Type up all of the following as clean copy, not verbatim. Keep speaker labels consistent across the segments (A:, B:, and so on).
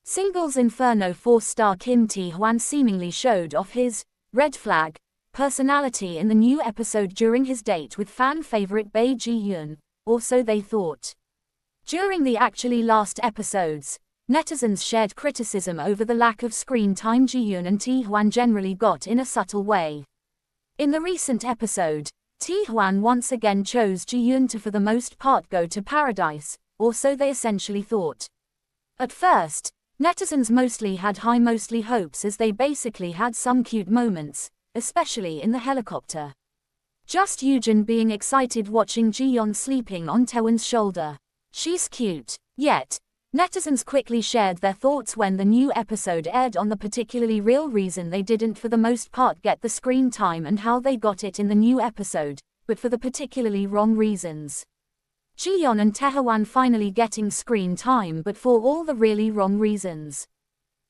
A: Singles Inferno 4-star Kim Tae-hwan seemingly showed off his red flag personality in the new episode during his date with fan favorite Bae Ji-yoon, or so they thought. During the actually last episodes, netizens shared criticism over the lack of screen time Ji-yoon and Tae-hwan generally got in a subtle way. In the recent episode, Tae-hwan once again chose Ji-yoon to for the most part go to paradise, or so they essentially thought. At first, netizens mostly had high hopes as they basically had some cute moments, especially in the helicopter. Just Yujin being excited watching Ji-yeon sleeping on Taewon's shoulder. She's cute. Yet, netizens quickly shared their thoughts when the new episode aired on the particularly real reason they didn't for the most part get the screen time and how they got it in the new episode, but for the particularly wrong reasons. Ji-yeon and Tae-hwan finally getting screen time but for all the really wrong reasons.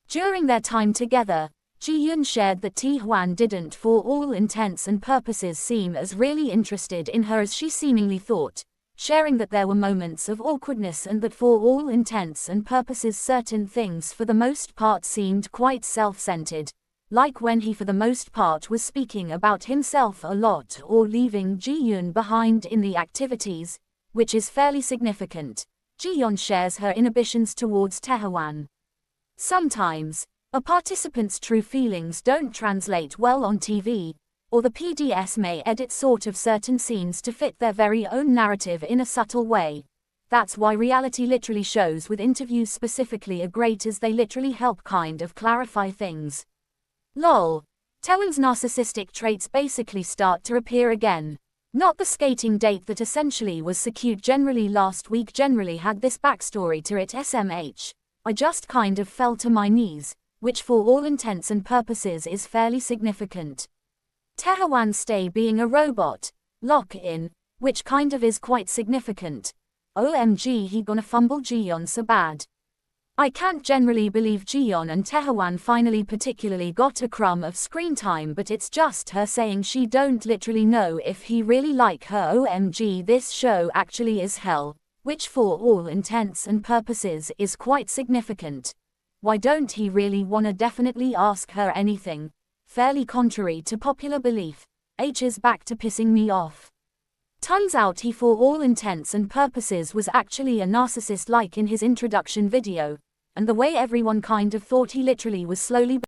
A: During their time together, Ji-yoon shared that Tae-hwan didn't for all intents and purposes seem as really interested in her as she seemingly thought, sharing that there were moments of awkwardness and that for all intents and purposes certain things for the most part seemed quite self-centered, like when he for the most part was speaking about himself a lot or leaving Ji-yoon behind in the activities, which is fairly significant. Ji-yeon shares her inhibitions towards Tae-hwan. Sometimes, a participant's true feelings don't translate well on TV, or the PDS may edit sort of certain scenes to fit their very own narrative in a subtle way. That's why reality literally shows with interviews specifically are great as they literally help kind of clarify things. Lol. Taewon's narcissistic traits basically start to appear again. Not the skating date that essentially was so cute generally last week generally had this backstory to it SMH. I just kind of fell to my knees, which for all intents and purposes is fairly significant. Tae-hwan stay being a robot, lock-in, which kind of is quite significant. OMG he gonna fumble Ji-yeon so bad. I can't generally believe Ji-yeon and Tae-hwan finally particularly got a crumb of screen time but it's just her saying she don't literally know if he really like her OMG this show actually is hell, which for all intents and purposes is quite significant. Why don't he really wanna definitely ask her anything? Fairly contrary to popular belief, H is back to pissing me off. Turns out he for all intents and purposes was actually a narcissist like in his introduction video, and the way everyone kind of thought he literally was slowly